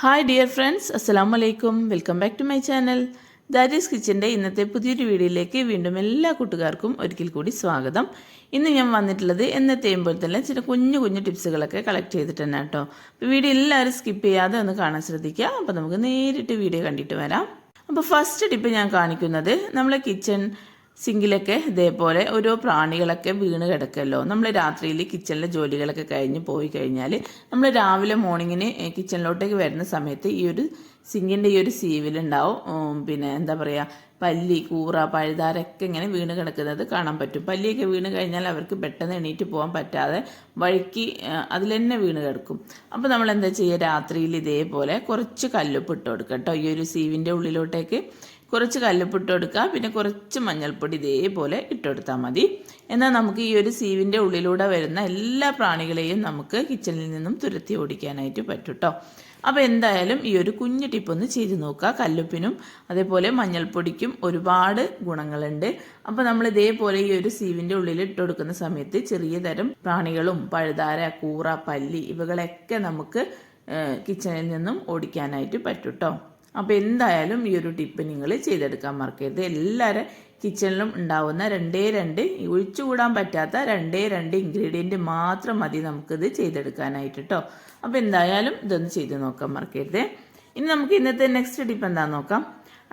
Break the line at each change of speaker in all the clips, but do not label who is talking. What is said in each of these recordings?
Hi dear friends, അസ്സലാമു അലൈക്കും. Welcome back to my channel ദാരീസ് കിച്ചൻ്റെ ഇന്നത്തെ പുതിയൊരു വീഡിയോയിലേക്ക് വീണ്ടും എല്ലാ കൂട്ടുകാർക്കും ഒരിക്കൽ കൂടി സ്വാഗതം. ഇന്ന് ഞാൻ വന്നിട്ടുള്ളത് എന്നത്തെയും പോലെ തന്നെ ചില കുഞ്ഞു കുഞ്ഞു ടിപ്സുകളൊക്കെ കളക്ട് ചെയ്തിട്ട് തന്നെ കേട്ടോ. അപ്പോൾ വീഡിയോ എല്ലാവരും സ്കിപ്പ് ചെയ്യാതെ ഒന്ന് കാണാൻ ശ്രദ്ധിക്കുക. അപ്പോൾ നമുക്ക് നേരിട്ട് വീഡിയോ കണ്ടിട്ട് വരാം. അപ്പോൾ ഫസ്റ്റ് ടിപ്പ് ഞാൻ കാണിക്കുന്നത് നമ്മളെ കിച്ചൺ സിങ്കിലൊക്കെ ഇതേപോലെ ഓരോ പ്രാണികളൊക്കെ വീണ് കിടക്കല്ലോ. നമ്മൾ രാത്രിയിൽ കിച്ചണിലെ ജോലികളൊക്കെ കഴിഞ്ഞ് പോയി കഴിഞ്ഞാൽ നമ്മൾ രാവിലെ മോർണിംഗിന് കിച്ചണിലോട്ടേക്ക് വരുന്ന സമയത്ത് ഈ ഒരു സിങ്കിൻ്റെ ഈ ഒരു സീവിലുണ്ടാവും പിന്നെ എന്താ പറയുക, പല്ലി, കൂറ, പഴുതാരൊക്കെ ഇങ്ങനെ വീണ് കിടക്കുന്നത് കാണാൻ പറ്റും. പല്ലിയൊക്കെ വീണ് കഴിഞ്ഞാൽ അവർക്ക് പെട്ടെന്ന് എണീറ്റ് പോകാൻ പറ്റാതെ വഴുക്കി അതിൽ തന്നെ വീണ് കിടക്കും. അപ്പോൾ നമ്മൾ എന്താ ചെയ്യുക, രാത്രിയിൽ ഇതേപോലെ കുറച്ച് കല്ലുപ്പ് ഇട്ട് കൊടുക്കുക കേട്ടോ. ഈ ഒരു സീവിൻ്റെ ഉള്ളിലോട്ടേക്ക് കുറച്ച് കല്ലുപ്പിട്ട് കൊടുക്കുക, പിന്നെ കുറച്ച് മഞ്ഞൾപ്പൊടി ഇതേപോലെ ഇട്ടുകൊടുത്താൽ മതി. എന്നാൽ നമുക്ക് ഈ ഒരു സീവിൻ്റെ ഉള്ളിലൂടെ വരുന്ന എല്ലാ പ്രാണികളെയും നമുക്ക് കിച്ചണിൽ നിന്നും തുരത്തി ഓടിക്കാനായിട്ട് പറ്റും കേട്ടോ. അപ്പോൾ എന്തായാലും ഈ ഒരു കുഞ്ഞു ടിപ്പൊന്ന് ചെയ്ത് നോക്കുക. കല്ലുപ്പിനും അതേപോലെ മഞ്ഞൾപ്പൊടിക്കും ഒരുപാട് ഗുണങ്ങളുണ്ട്. അപ്പോൾ നമ്മൾ ഇതേപോലെ ഈ ഒരു സീവിൻ്റെ ഉള്ളിൽ ഇട്ട് കൊടുക്കുന്ന സമയത്ത് ചെറിയ തരം പ്രാണികളും പഴുതാര, കൂറ, പല്ലി ഇവകളൊക്കെ നമുക്ക് കിച്ചണിൽ നിന്നും ഓടിക്കാനായിട്ട് പറ്റും കേട്ടോ. അപ്പോൾ എന്തായാലും ഈ ഒരു ടിപ്പ് നിങ്ങൾ ചെയ്തെടുക്കാൻ മറക്കരുത്. എല്ലാവരും കിച്ചണിലും ഉണ്ടാവുന്ന രണ്ട് ഒഴിച്ചുകൂടാൻ പറ്റാത്ത രണ്ട് ഇൻഗ്രീഡിയൻറ്റ് മാത്രം മതി നമുക്കിത് ചെയ്തെടുക്കാനായിട്ട് കേട്ടോ. അപ്പോൾ എന്തായാലും ഇതൊന്ന് ചെയ്ത് നോക്കാൻ മറക്കരുത്. ഇനി നമുക്ക് ഇന്നത്തെ നെക്സ്റ്റ് ടിപ്പ് എന്താണെന്ന് നോക്കാം.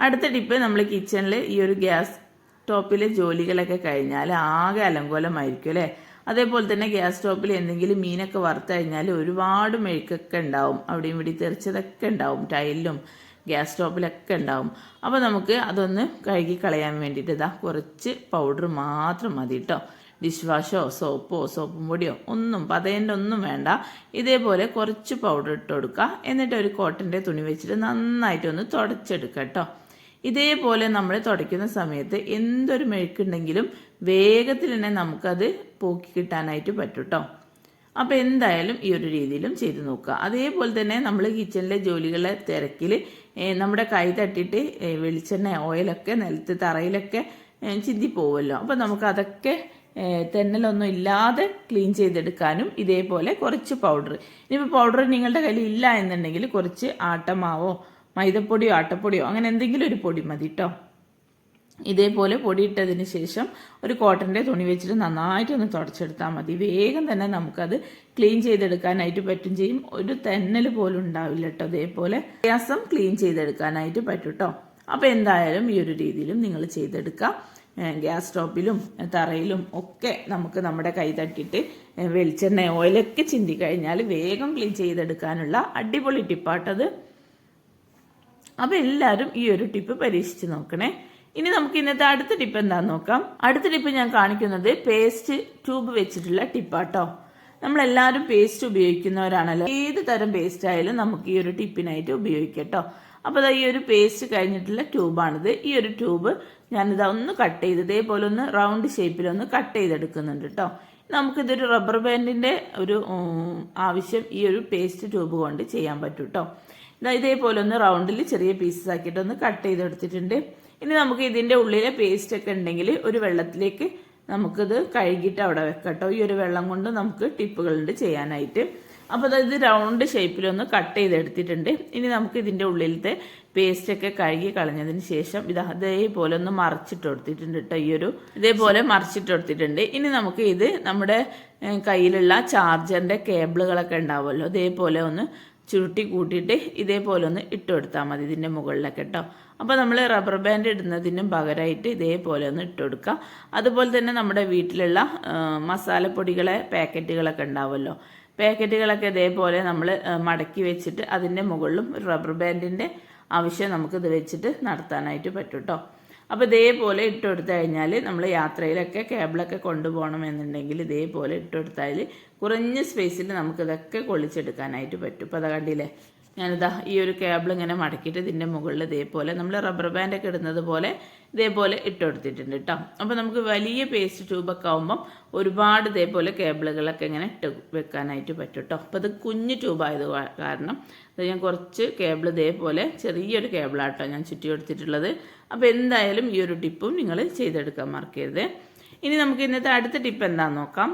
അടുത്ത ടിപ്പ്, നമ്മൾ കിച്ചണിൽ ഈ ഒരു ഗ്യാസ് സ്റ്റോപ്പിലെ ജോലികളൊക്കെ കഴിഞ്ഞാൽ ആകെ അലങ്കോലമായിരിക്കും അല്ലേ. അതേപോലെ തന്നെ ഗ്യാസ് സ്റ്റോപ്പിൽ എന്തെങ്കിലും മീനൊക്കെ വറുത്ത് കഴിഞ്ഞാൽ ഒരുപാട് മെഴുക്കൊക്കെ ഉണ്ടാവും, അവിടെയും ഇവിടെ തെറിച്ചതൊക്കെ ഉണ്ടാവും, ടൈലിലും ഗ്യാസ് സ്റ്റോപ്പിലൊക്കെ ഉണ്ടാവും. അപ്പോൾ നമുക്ക് അതൊന്ന് കഴുകി കളയാൻ വേണ്ടിയിട്ട് ഇതാ കുറച്ച് പൗഡർ മാത്രം മതി കേട്ടോ. ഡിഷ് വാഷോ സോപ്പോ സോപ്പും പൊടിയോ ഒന്നും പതേൻ്റെ ഒന്നും വേണ്ട. ഇതേപോലെ കുറച്ച് പൗഡർ ഇട്ട് കൊടുക്കുക. എന്നിട്ട് ഒരു കോട്ടൻ്റെ തുണി വെച്ചിട്ട് നന്നായിട്ടൊന്ന് തുടച്ചെടുക്കുക കേട്ടോ. ഇതേപോലെ നമ്മൾ തുടയ്ക്കുന്ന സമയത്ത് എന്തൊരു മെഴുക്കുണ്ടെങ്കിലും വേഗത്തിൽ തന്നെ നമുക്കത് പോക്കി കിട്ടാനായിട്ട് പറ്റും കേട്ടോ. അപ്പോൾ എന്തായാലും ഈ ഒരു രീതിയിലും ചെയ്ത് നോക്കുക. അതേപോലെ തന്നെ നമ്മൾ കിച്ചണിലെ ജോലികളെ തിരക്കിൽ നമ്മുടെ കൈ തട്ടിയിട്ട് വെളിച്ചെണ്ണ ഓയിലൊക്കെ നിലത്ത് തറയിലൊക്കെ ചിന്തി പോവുമല്ലോ. അപ്പോൾ നമുക്ക് അതൊക്കെ തെന്നലൊന്നും ഇല്ലാതെ ക്ലീൻ ചെയ്തെടുക്കാനും ഇതേപോലെ കുറച്ച് പൗഡർ, ഇനിയിപ്പോൾ പൗഡർ നിങ്ങളുടെ കയ്യിൽ ഇല്ല എന്നുണ്ടെങ്കിൽ കുറച്ച് ആട്ടമാവോ മൈദപ്പൊടിയോ ആട്ടപ്പൊടിയോ അങ്ങനെ എന്തെങ്കിലും ഒരു പൊടി മതി കേട്ടോ. ഇതേപോലെ പൊടിയിട്ടതിന് ശേഷം ഒരു കോട്ടൻ്റെ തുണി വെച്ചിട്ട് നന്നായിട്ടൊന്ന് തുടച്ചെടുത്താൽ മതി. വേഗം തന്നെ നമുക്കത് ക്ലീൻ ചെയ്തെടുക്കാനായിട്ട് പറ്റും ചെയ്യും. ഒരു തെന്നൽ പോലും ഉണ്ടാവില്ല കേട്ടോ. അതേപോലെ ഗ്യാസും ക്ലീൻ ചെയ്തെടുക്കാനായിട്ട് പറ്റും കേട്ടോ. അപ്പോൾ എന്തായാലും ഈ ഒരു രീതിയിലും നിങ്ങൾ ചെയ്തെടുക്കാം. ഗ്യാസ് സ്റ്റോപ്പിലും തറയിലും ഒക്കെ നമുക്ക് നമ്മുടെ കൈ തട്ടിയിട്ട് വെളിച്ചെണ്ണ ഓയിലൊക്കെ ചിന്തി കഴിഞ്ഞാൽ വേഗം ക്ലീൻ ചെയ്തെടുക്കാനുള്ള അടിപൊളി ടിപ്പാട്ടത്. അപ്പോൾ എല്ലാവരും ഈ ഒരു ടിപ്പ് പരീക്ഷിച്ച് നോക്കണേ. ഇനി നമുക്ക് ഇന്നത്തെ അടുത്ത ടിപ്പ് എന്താണെന്ന് നോക്കാം. അടുത്ത ടിപ്പ് ഞാൻ കാണിക്കുന്നത് പേസ്റ്റ് ട്യൂബ് വെച്ചിട്ടുള്ള ടിപ്പാട്ടോ. നമ്മളെല്ലാവരും പേസ്റ്റ് ഉപയോഗിക്കുന്നവരാണല്ലോ. ഏത് തരം പേസ്റ്റ് ആയാലും നമുക്ക് ഈ ഒരു ടിപ്പിനായിട്ട് ഉപയോഗിക്കാം കേട്ടോ. അപ്പോൾ ഈ ഒരു പേസ്റ്റ് കഴിഞ്ഞിട്ടുള്ള ട്യൂബാണിത്. ഈ ഒരു ട്യൂബ് ഞാനിതാ ഒന്ന് കട്ട് ചെയ്ത് ഇതേപോലെ ഒന്ന് റൗണ്ട് ഷേപ്പിലൊന്ന് കട്ട് ചെയ്തെടുക്കുന്നുണ്ട് കേട്ടോ. നമുക്കിതൊരു റബ്ബർ ബാൻഡിൻ്റെ ഒരു ആവശ്യം ഈ ഒരു പേസ്റ്റ് ട്യൂബ് കൊണ്ട് ചെയ്യാൻ പറ്റും കേട്ടോ. ഇതേപോലെ ഒന്ന് റൗണ്ടിൽ ചെറിയ പീസസ് ആക്കിയിട്ട് ഒന്ന് കട്ട് ചെയ്തെടുത്തിട്ടുണ്ട്. ഇനി നമുക്ക് ഇതിൻ്റെ ഉള്ളിലെ പേസ്റ്റ് ഒക്കെ ഉണ്ടെങ്കിൽ ഒരു വെള്ളത്തിലേക്ക് നമുക്കിത് കഴുകിയിട്ട് അവിടെ വെക്കട്ടോ. ഈ ഒരു വെള്ളം കൊണ്ട് നമുക്ക് ടിപ്പുകളുണ്ട് ചെയ്യാനായിട്ട്. അപ്പോൾ ഇത് റൗണ്ട് ഷേപ്പിലൊന്ന് കട്ട് ചെയ്തെടുത്തിട്ടുണ്ട്. ഇനി നമുക്ക് ഇതിൻ്റെ ഉള്ളിലത്തെ പേസ്റ്റൊക്കെ കഴുകി കളഞ്ഞതിന് ശേഷം ഇതേപോലെ ഒന്ന് മറിച്ചിട്ട് കൊടുത്തിട്ടുണ്ട് കേട്ടോ. ഇതേപോലെ മറിച്ചിട്ട് കൊടുത്തിട്ടുണ്ട്. ഇനി നമുക്ക് ഇത് നമ്മുടെ കയ്യിലുള്ള ചാർജറിൻ്റെ കേബിളുകളൊക്കെ ഉണ്ടാവുമല്ലോ, ഇതേപോലെ ഒന്ന് ചുരുട്ടി കൂട്ടിയിട്ട് ഇതേപോലെ ഒന്ന് ഇട്ട് കൊടുത്താൽ മതി ഇതിൻ്റെ മുകളിലൊക്കെ കേട്ടോ. അപ്പോൾ നമ്മൾ റബ്ബർ ബാൻഡ് ഇടുന്നതിനും പകരമായിട്ട് ഇതേപോലെ ഒന്ന് ഇട്ട് കൊടുക്കുക. അതുപോലെ തന്നെ നമ്മുടെ വീട്ടിലുള്ള മസാലപ്പൊടികളെ പാക്കറ്റുകളൊക്കെ ഉണ്ടാവുമല്ലോ, പാക്കറ്റുകളൊക്കെ ഇതേപോലെ നമ്മൾ മടക്കി വെച്ചിട്ട് അതിൻ്റെ മുകളിലും ഒരു റബ്ബർ ബാൻഡിൻ്റെ ആവശ്യം നമുക്കിത് വെച്ചിട്ട് നടത്താനായിട്ട് പറ്റും കേട്ടോ. അപ്പോൾ ഇതേപോലെ ഇട്ട് കൊടുത്തു കഴിഞ്ഞാൽ നമ്മൾ യാത്രയിലൊക്കെ കേബിളൊക്കെ കൊണ്ടുപോകണമെന്നുണ്ടെങ്കിൽ ഇതേപോലെ ഇട്ട് കൊടുത്താൽ കുറഞ്ഞ സ്പേസിൽ നമുക്കിതൊക്കെ കൊള്ളിച്ചെടുക്കാനായിട്ട് പറ്റും. അപ്പോൾ അത് കണ്ടില്ലേ, ഞാനിതാ ഈ ഒരു കേബിൾ ഇങ്ങനെ മടക്കിയിട്ട് ഇതിൻ്റെ മുകളിൽ ഇതേപോലെ നമ്മൾ റബ്ബർ ബാൻഡൊക്കെ ഇടുന്നത് പോലെ ഇതേപോലെ ഇട്ട് കൊടുത്തിട്ടുണ്ട് കേട്ടോ. അപ്പോൾ നമുക്ക് വലിയ പേസ്റ്റ് ട്യൂബൊക്കെ ആകുമ്പം ഒരുപാട് ഇതേപോലെ കേബിളുകളൊക്കെ ഇങ്ങനെ ഇട്ട് വെക്കാനായിട്ട് പറ്റും കേട്ടോ. അപ്പോൾ അത് കുഞ്ഞു ട്യൂബായത് കാരണം അത് ഞാൻ കുറച്ച് കേബിൾ ഇതേപോലെ ചെറിയൊരു കേബിളാട്ടോ ഞാൻ ചുറ്റി കൊടുത്തിട്ടുള്ളത്. അപ്പോൾ എന്തായാലും ഈ ഒരു ടിപ്പും നിങ്ങൾ ചെയ്തെടുക്കാൻ മറക്കരുത്. ഇനി നമുക്ക് ഇന്നത്തെ അടുത്ത ടിപ്പ് എന്താണെന്ന് നോക്കാം.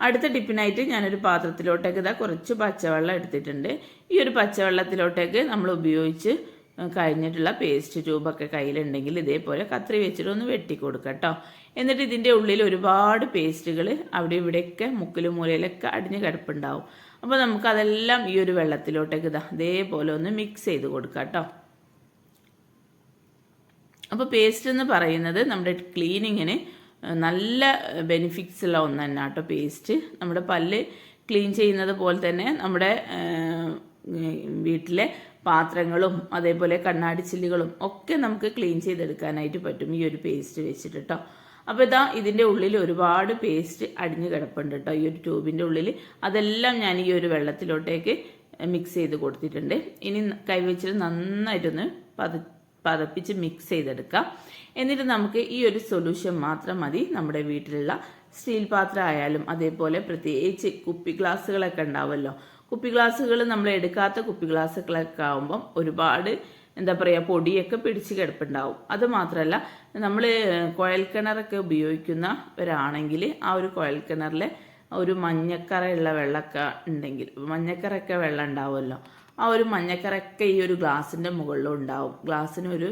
അടുത്ത ടിപ്പിനായിട്ട് ഞാനൊരു പാത്രത്തിലോട്ടേക്ക് ഇതാ കുറച്ച് പച്ചവെള്ളം എടുത്തിട്ടുണ്ട്. ഈ ഒരു പച്ചവെള്ളത്തിലോട്ടേക്ക് നമ്മൾ ഉപയോഗിച്ച് കഴിഞ്ഞിട്ടുള്ള പേസ്റ്റ് ട്യൂബൊക്കെ കയ്യിലുണ്ടെങ്കിൽ ഇതേപോലെ കത്രി വെച്ചിട്ട് ഒന്ന് വെട്ടിക്കൊടുക്കുക കേട്ടോ. എന്നിട്ട് ഇതിൻ്റെ ഉള്ളിൽ ഒരുപാട് പേസ്റ്റുകൾ അവിടെ ഇവിടെയൊക്കെ മുക്കിലും മൂലയിലൊക്കെ അടിഞ്ഞ് കിടപ്പുണ്ടാവും. അപ്പോൾ നമുക്കതെല്ലാം ഈ ഒരു വെള്ളത്തിലോട്ടേക്ക് ഇതേപോലെ ഒന്ന് മിക്സ് ചെയ്ത് കൊടുക്കാം കേട്ടോ. അപ്പോൾ പേസ്റ്റ് എന്ന് പറയുന്നത് നമ്മുടെ ക്ലീനിങ്ങിന് നല്ല ബെനിഫിറ്റ്സ് ഉള്ള ഒന്ന് തന്നെ കേട്ടോ. പേസ്റ്റ് നമ്മുടെ പല്ല് ക്ലീൻ ചെയ്യുന്നത് പോലെ തന്നെ നമ്മുടെ വീട്ടിലെ പാത്രങ്ങളും അതേപോലെ കണ്ണാടി ചില്ലുകളും ഒക്കെ നമുക്ക് ക്ലീൻ ചെയ്തെടുക്കാനായിട്ട് പറ്റും ഈ ഒരു പേസ്റ്റ് വെച്ചിട്ട് കേട്ടോ. അപ്പോൾ ഇതാ ഇതിൻ്റെ ഉള്ളിൽ ഒരുപാട് പേസ്റ്റ് അടിഞ്ഞു കിടപ്പുണ്ട് കേട്ടോ ഈ ഒരു ട്യൂബിൻ്റെ ഉള്ളിൽ. അതെല്ലാം ഞാൻ ഈ ഒരു വെള്ളത്തിലോട്ടേക്ക് മിക്സ് ചെയ്ത് കൊടുത്തിട്ടുണ്ട്. ഇനി കൈവച്ചിട്ട് നന്നായിട്ടൊന്ന് പതപ്പിച്ച് മിക്സ് ചെയ്തെടുക്കാം. എന്നിട്ട് നമുക്ക് ഈ ഒരു സൊല്യൂഷൻ മാത്രം മതി നമ്മുടെ വീട്ടിലുള്ള സ്റ്റീൽ പാത്രം ആയാലും അതേപോലെ പ്രത്യേകിച്ച് കുപ്പി ഗ്ലാസ്സുകളൊക്കെ ഉണ്ടാവുമല്ലോ. കുപ്പി ഗ്ലാസ്സുകൾ നമ്മൾ എടുക്കാത്ത കുപ്പി ഗ്ലാസ്സുകളൊക്കെ ആകുമ്പം ഒരുപാട് എന്താ പറയുക പൊടിയൊക്കെ പിടിച്ച് കിടപ്പുണ്ടാവും. അത് മാത്രമല്ല നമ്മൾ കുഴൽക്കിണറൊക്കെ ഉപയോഗിക്കുന്നവരാണെങ്കിൽ ആ ഒരു കുഴൽക്കിണറിലെ ഒരു മഞ്ഞക്കറയുള്ള വെള്ളമൊക്കെ ഉണ്ടെങ്കിൽ മഞ്ഞക്കറയൊക്കെ വെള്ളം ഉണ്ടാവുമല്ലോ. ആ ഒരു മഞ്ഞക്കറയൊക്കെ ഈ ഒരു ഗ്ലാസിൻ്റെ മുകളിലും ഉണ്ടാവും. ഗ്ലാസ്സിനൊരു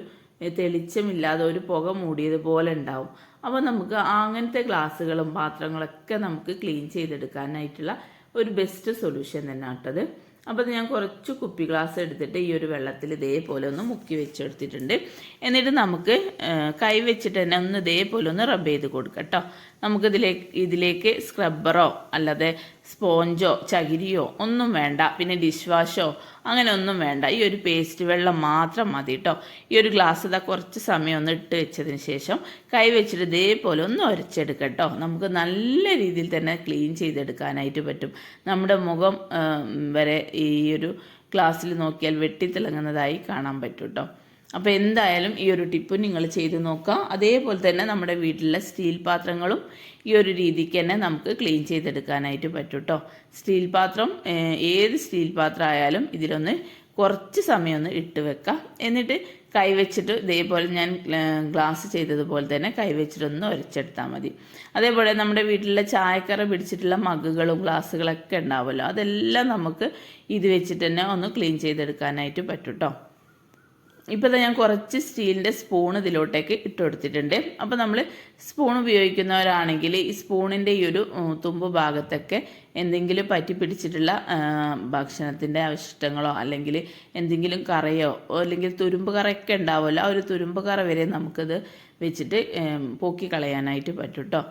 തെളിച്ചമില്ലാതെ ഒരു പുക മൂടിയതുപോലെ ഉണ്ടാവും. അപ്പോൾ നമുക്ക് അങ്ങനത്തെ ഗ്ലാസ്സുകളും പാത്രങ്ങളൊക്കെ നമുക്ക് ക്ലീൻ ചെയ്തെടുക്കാനായിട്ടുള്ള ഒരു ബെസ്റ്റ് സൊല്യൂഷൻ തന്നെ ആട്ടത്. അപ്പോൾ ഞാൻ കുറച്ച് കുപ്പി ഗ്ലാസ് എടുത്തിട്ട് ഈ ഒരു വെള്ളത്തിൽ ഇതേപോലെ ഒന്ന് മുക്കി വെച്ചെടുത്തിട്ടുണ്ട്. എന്നിട്ട് നമുക്ക് കൈ വെച്ചിട്ട് തന്നെ ഒന്ന് ഇതേപോലെ ഒന്ന് റബ്ബ് ചെയ്ത് കൊടുക്കാം കേട്ടോ. ഇതിലേക്ക് സ്ക്രബ്ബറോ അല്ലാതെ സ്പോഞ്ചോ ചകിരിയോ ഒന്നും വേണ്ട, പിന്നെ ഡിഷ് വാഷോ അങ്ങനെ ഒന്നും വേണ്ട. ഈ ഒരു പേസ്റ്റ് വെള്ളം മാത്രം മതി കേട്ടോ. ഈ ഒരു ഗ്ലാസ് ഇതാ കുറച്ച് സമയം ഒന്ന് ഇട്ട് വെച്ചതിന് ശേഷം കൈ വെച്ചിട്ട് ഇതേപോലെ ഒന്ന് ഉരച്ചെടുക്കാം കേട്ടോ. നമുക്ക് നല്ല രീതിയിൽ തന്നെ ക്ലീൻ ചെയ്തെടുക്കാനായിട്ട് പറ്റും. നമ്മുടെ മുഖം വരെ ഈ ഒരു ഗ്ലാസ്സിൽ നോക്കിയാൽ വെട്ടിത്തിളങ്ങുന്നതായി കാണാൻ പറ്റും കേട്ടോ. അപ്പോൾ എന്തായാലും ഈ ഒരു ടിപ്പ് നിങ്ങൾ ചെയ്ത് നോക്കുക. അതേപോലെ തന്നെ നമ്മുടെ വീട്ടിലെ സ്റ്റീൽ പാത്രങ്ങളും ഈ ഒരു രീതിക്ക് തന്നെ നമുക്ക് ക്ലീൻ ചെയ്തെടുക്കാനായിട്ട് പറ്റും കേട്ടോ. സ്റ്റീൽ പാത്രം ഏത് സ്റ്റീൽ പാത്രം ആയാലും ഇതിലൊന്ന് കുറച്ച് സമയം ഒന്ന് ഇട്ട് വെക്കാം. എന്നിട്ട് കൈവച്ചിട്ട് ഇതേപോലെ ഞാൻ ഗ്ലാസ് ചെയ്തതുപോലെ തന്നെ കൈവച്ചിട്ടൊന്ന് ഉരച്ചെടുത്താൽ മതി. അതേപോലെ നമ്മുടെ വീട്ടിലെ ചായക്കറ പിടിച്ചിട്ടുള്ള മഗ്ഗുകളും ഗ്ലാസ്സുകളൊക്കെ ഉണ്ടാവുമല്ലോ, അതെല്ലാം നമുക്ക് ഇത് വെച്ചിട്ട് തന്നെ ഒന്ന് ക്ലീൻ ചെയ്തെടുക്കാനായിട്ട് പറ്റും കേട്ടോ. ഇപ്പോൾ ഞാൻ കുറച്ച് സ്റ്റീലിൻ്റെ സ്പൂൺ ഇതിലോട്ടേക്ക് ഇട്ട് കൊടുത്തിട്ടുണ്ട്. അപ്പോൾ നമ്മൾ സ്പൂൺ ഉപയോഗിക്കുന്നവരാണെങ്കിൽ ഈ സ്പൂണിൻ്റെ ഈ ഒരു തുമ്പ് ഭാഗത്തൊക്കെ എന്തെങ്കിലും പറ്റി പിടിച്ചിട്ടുള്ള ഭക്ഷണത്തിൻ്റെ അവശിഷ്ടങ്ങളോ അല്ലെങ്കിൽ എന്തെങ്കിലും കറയോ അല്ലെങ്കിൽ തുരുമ്പ് കറയൊക്കെ ഉണ്ടാവുമല്ലോ, ആ ഒരു തുരുമ്പ് കറ വരെ നമുക്കത് വെച്ചിട്ട് പോക്കി കളയാനായിട്ട് പറ്റും കേട്ടോ.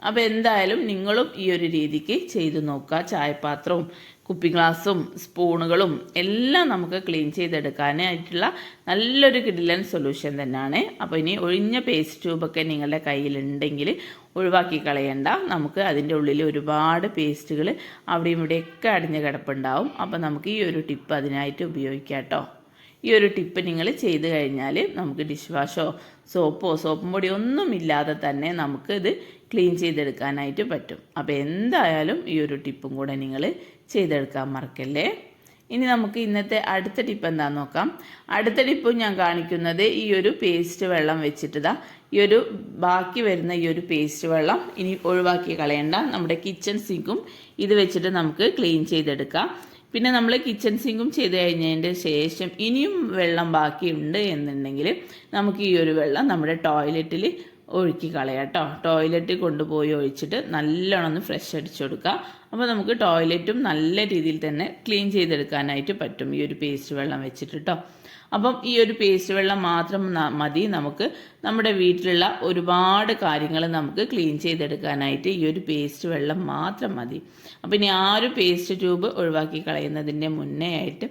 അപ്പോൾ എന്തായാലും നിങ്ങളും ഈ ഒരു രീതിക്ക് ചെയ്തു നോക്കുക. ചായപാത്രവും കുപ്പി ഗ്ലാസും സ്പൂണുകളും എല്ലാം നമുക്ക് ക്ലീൻ ചെയ്തെടുക്കാനായിട്ടുള്ള നല്ലൊരു കിടിലൻ സൊല്യൂഷൻ തന്നെയാണ്. അപ്പോൾ ഇനി ഒഴിഞ്ഞ പേസ്റ്റ് ട്യൂബൊക്കെ നിങ്ങളുടെ കയ്യിലുണ്ടെങ്കിൽ ഒഴിവാക്കി കളയണ്ട. നമുക്ക് അതിൻ്റെ ഉള്ളിൽ ഒരുപാട് പേസ്റ്റുകൾ അവിടെയും ഇവിടെയൊക്കെ അടിഞ്ഞ് കിടപ്പുണ്ടാവും. അപ്പോൾ നമുക്ക് ഈ ഒരു ടിപ്പ് അതിനായിട്ട് ഉപയോഗിക്കാം കേട്ടോ. ഈ ഒരു ടിപ്പ് നിങ്ങൾ ചെയ്ത് കഴിഞ്ഞാൽ നമുക്ക് ഡിഷ് വാഷോ സോപ്പും പൊടി ഒന്നുമില്ലാതെ തന്നെ നമുക്ക് ഇത് ക്ലീൻ ചെയ്തെടുക്കാനായിട്ട് പറ്റും. അപ്പോൾ എന്തായാലും ഈ ഒരു ടിപ്പും കൂടെ നിങ്ങൾ ചെയ്തെടുക്കാൻ മറക്കല്ലേ. ഇനി നമുക്ക് ഇന്നത്തെ അടുത്ത ടിപ്പ് എന്താണെന്ന് നോക്കാം. അടുത്ത ടിപ്പ് ഞാൻ കാണിക്കുന്നത് ഈ ഒരു പേസ്റ്റ് വെള്ളം വെച്ചിട്ട് ഈ ഒരു ബാക്കി വരുന്ന ഈ ഒരു പേസ്റ്റ് വെള്ളം ഇനി ഒഴിവാക്കി കളയണ്ട. നമ്മുടെ കിച്ചൺ സിങ്കും ഇത് വെച്ചിട്ട് നമുക്ക് ക്ലീൻ ചെയ്തെടുക്കാം. പിന്നെ നമ്മൾ കിച്ചൺ സിങ്കും ചെയ്ത് കഴിഞ്ഞതിൻ്റെ ശേഷം ഇനിയും വെള്ളം ബാക്കിയുണ്ട് എന്നുണ്ടെങ്കിൽ നമുക്ക് ഈ ഒരു വെള്ളം നമ്മുടെ ടോയ്ലറ്റിൽ ഒഴുക്കി കളയാം കേട്ടോ. ടോയ്ലറ്റിൽ കൊണ്ടുപോയി ഒഴിച്ചിട്ട് നല്ലോണം ഒന്ന് ഫ്രഷ് അടിച്ചു കൊടുക്കുക. അപ്പോൾ നമുക്ക് ടോയ്ലറ്റും നല്ല രീതിയിൽ തന്നെ ക്ലീൻ ചെയ്തെടുക്കാനായിട്ട് പറ്റും ഈ ഒരു പേസ്റ്റ് വെള്ളം വെച്ചിട്ട് കേട്ടോ. അപ്പം ഈ ഒരു പേസ്റ്റ് വെള്ളം മാത്രം മതി നമുക്ക് നമ്മുടെ വീട്ടിലുള്ള ഒരുപാട് കാര്യങ്ങൾ നമുക്ക് ക്ലീൻ ചെയ്തെടുക്കാനായിട്ട് ഈ ഒരു പേസ്റ്റ് വെള്ളം മാത്രം മതി. അപ്പം ഇനി ആ ഒരു പേസ്റ്റ് ട്യൂബ് ഒഴിവാക്കി കളയുന്നതിൻ്റെ മുന്നേ ആയിട്ട്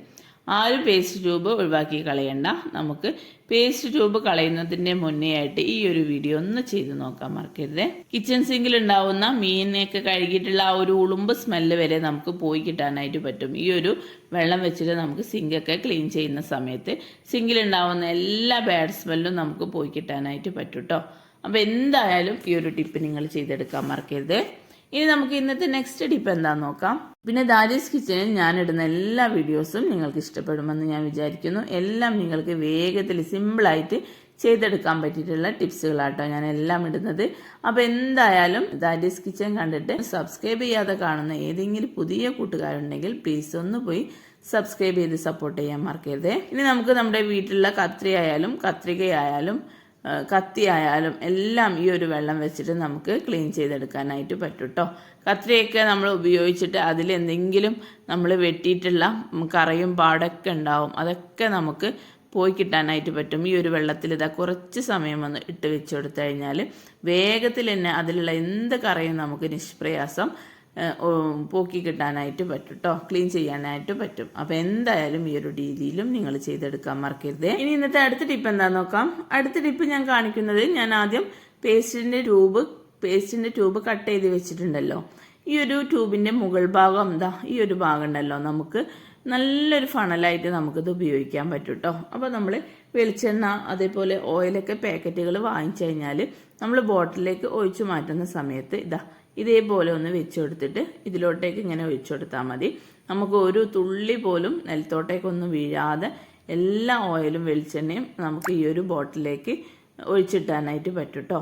പേസ്റ്റ് ട്യൂബ് ഒഴിവാക്കി കളയണ്ട. നമുക്ക് പേസ്റ്റ് ട്യൂബ് കളയുന്നതിൻ്റെ മുന്നേ ആയിട്ട് ഈ ഒരു വീഡിയോ ഒന്ന് ചെയ്ത് നോക്കാൻ മറക്കരുത്. കിച്ചൺ സിങ്കിൽ ഉണ്ടാവുന്ന മീനിനെയൊക്കെ കഴുകിയിട്ടുള്ള ആ ഒരു ഉളുമ്പ് സ്മെല്ല് വരെ നമുക്ക് പോയി കിട്ടാനായിട്ട് പറ്റും. ഈ ഒരു വെള്ളം വെച്ചിട്ട് നമുക്ക് സിങ്കൊക്കെ ക്ലീൻ ചെയ്യുന്ന സമയത്ത് സിങ്കിലുണ്ടാവുന്ന എല്ലാ ബാഡ് സ്മെല്ലും നമുക്ക് പോയി കിട്ടാനായിട്ട് പറ്റും കേട്ടോ. അപ്പോൾ എന്തായാലും ഈ ഒരു ടിപ്പ് നിങ്ങൾ ചെയ്തെടുക്കാൻ മറക്കരുത്. ഇനി നമുക്ക് ഇന്നത്തെ നെക്സ്റ്റ് ടിപ്പ് എന്താണെന്ന് നോക്കാം. പിന്നെ ദാരീസ് കിച്ചണിൽ ഞാനിടുന്ന എല്ലാ വീഡിയോസും നിങ്ങൾക്ക് ഇഷ്ടപ്പെടുമെന്ന് ഞാൻ വിചാരിക്കുന്നു. എല്ലാം നിങ്ങൾക്ക് വേഗത്തിൽ സിമ്പിളായിട്ട് ചെയ്തെടുക്കാൻ പറ്റിയിട്ടുള്ള ടിപ്സുകളാട്ടോ ഞാൻ എല്ലാം ഇടുന്നത്. അപ്പോൾ എന്തായാലും ദാറ്റീസ് കിച്ചൻ കണ്ടിട്ട് സബ്സ്ക്രൈബ് ചെയ്യാതെ കാണുന്ന ഏതെങ്കിലും പുതിയ കൂട്ടുകാരുണ്ടെങ്കിൽ പ്ലീസ് ഒന്ന് പോയി സബ്സ്ക്രൈബ് ചെയ്ത് സപ്പോർട്ട് ചെയ്യാൻ മറക്കരുതേ. ഇനി നമുക്ക് നമ്മുടെ വീട്ടിലുള്ള കത്രിയായാലും കത്രികയായാലും കത്തിയായാലും എല്ലാം ഈ ഒരു വെള്ളം വെച്ചിട്ട് നമുക്ക് ക്ലീൻ ചെയ്തെടുക്കാനായിട്ട് പറ്റും കേട്ടോ. കത്രിയൊക്കെ നമ്മൾ ഉപയോഗിച്ചിട്ട് അതിലെന്തെങ്കിലും നമ്മൾ വെട്ടിയിട്ടുള്ള കറയും പാടൊക്കെ ഉണ്ടാവും, അതൊക്കെ നമുക്ക് പോയി കിട്ടാനായിട്ട് പറ്റും. ഈ ഒരു വെള്ളത്തിൽ ഇതാ കുറച്ച് സമയം ഒന്ന് ഇട്ട് വെച്ച് കൊടുത്തു കഴിഞ്ഞാൽ വേഗത്തിൽ തന്നെ അതിലുള്ള എന്ത് കറയും നമുക്ക് നിഷ്പ്രയാസം പോക്കി കിട്ടാനായിട്ട് പറ്റും കേട്ടോ, ക്ലീൻ ചെയ്യാനായിട്ട് പറ്റും. അപ്പോൾ എന്തായാലും ഈ ഒരു രീതിയിലും നിങ്ങൾ ചെയ്തെടുക്കാൻ മറക്കരുത്. ഇനി ഇന്നത്തെ അടുത്ത ടിപ്പ് എന്താണെന്ന് നോക്കാം. അടുത്ത ടിപ്പ് ഞാൻ കാണിക്കുന്നത്, ഞാൻ ആദ്യം പേസ്റ്റിൻ്റെ ട്യൂബ് കട്ട് ചെയ്ത് വെച്ചിട്ടുണ്ടല്ലോ. ഈ ഒരു ട്യൂബിൻ്റെ മുകൾ ഭാഗം എന്താ ഈ ഒരു ഭാഗം ഉണ്ടല്ലോ, നമുക്ക് നല്ലൊരു ഫണലായിട്ട് നമുക്കിത് ഉപയോഗിക്കാൻ പറ്റും കേട്ടോ. അപ്പോൾ നമ്മൾ വെളിച്ചെണ്ണ അതേപോലെ ഓയിലൊക്കെ പാക്കറ്റുകൾ വാങ്ങിച്ചു കഴിഞ്ഞാൽ നമ്മൾ ബോട്ടിലേക്ക് ഒഴിച്ചു മാറ്റുന്ന സമയത്ത് ഇതേപോലെ ഒന്ന് വെച്ച് കൊടുത്തിട്ട് ഇതിലോട്ടേക്ക് ഇങ്ങനെ ഒഴിച്ചു കൊടുത്താൽ മതി. നമുക്ക് ഒരു തുള്ളി പോലും നിലത്തോട്ടേക്കൊന്നും വീഴാതെ എല്ലാ ഓയിലും വെളിച്ചെണ്ണയും നമുക്ക് ഈ ഒരു ബോട്ടിലേക്ക് ഒഴിച്ചിട്ടാനായിട്ട് പറ്റും കേട്ടോ.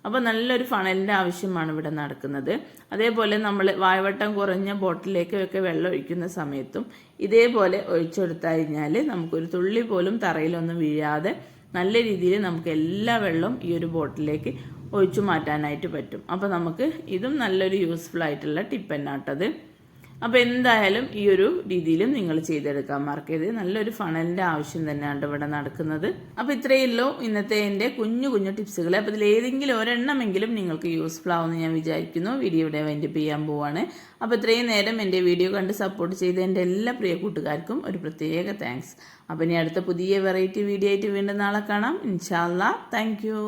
അപ്പോൾ നല്ലൊരു ഫണലിൻ്റെ ആവശ്യമാണ് ഇവിടെ നടക്കുന്നത്. അതേപോലെ നമ്മൾ വായവട്ടം കുറഞ്ഞ ബോട്ടിലേക്കൊക്കെ വെള്ളം ഒഴിക്കുന്ന സമയത്തും ഇതേപോലെ ഒഴിച്ചെടുത്തു കഴിഞ്ഞാൽ നമുക്കൊരു തുള്ളി പോലും തറയിലൊന്നും വീഴാതെ നല്ല രീതിയിൽ നമുക്ക് എല്ലാ വെള്ളവും ഈ ഒരു ബോട്ടിലേക്ക് ഒഴിച്ചു മാറ്റാനായിട്ട് പറ്റും. അപ്പോൾ നമുക്ക് ഇതും നല്ലൊരു യൂസ്ഫുൾ ആയിട്ടുള്ള ടിപ്പ് തന്നെ കേട്ടത്. അപ്പോൾ എന്തായാലും ഈ ഒരു രീതിയിലും നിങ്ങൾ ചെയ്തെടുക്കാൻ മറക്കരുത്. നല്ലൊരു ഫണലിൻ്റെ ആവശ്യം തന്നെയാണ് ഇവിടെ നടക്കുന്നത്. അപ്പോൾ ഇത്രയല്ലോ ഇന്നത്തെ എൻ്റെ കുഞ്ഞു കുഞ്ഞു ടിപ്സുകൾ. അപ്പോൾ ഇതിൽ ഏതെങ്കിലും ഒരെണ്ണമെങ്കിലും നിങ്ങൾക്ക് യൂസ്ഫുൾ ആവുമെന്ന് ഞാൻ വിചാരിക്കുന്നു. വീഡിയോ ഇവിടെ വൈൻഡപ്പ് ചെയ്യാൻ പോവാണ്. അപ്പോൾ ഇത്രയും നേരം എൻ്റെ വീഡിയോ കണ്ട് സപ്പോർട്ട് ചെയ്ത എൻ്റെ എല്ലാ പ്രിയ കൂട്ടുകാർക്കും ഒരു പ്രത്യേക താങ്ക്സ്. അപ്പോൾ ഇനി അടുത്ത പുതിയ വെറൈറ്റി വീഡിയോ ആയിട്ട് വീണ്ടും നാളെ കാണാം ഇൻഷാ അല്ലാഹ്. Thank you.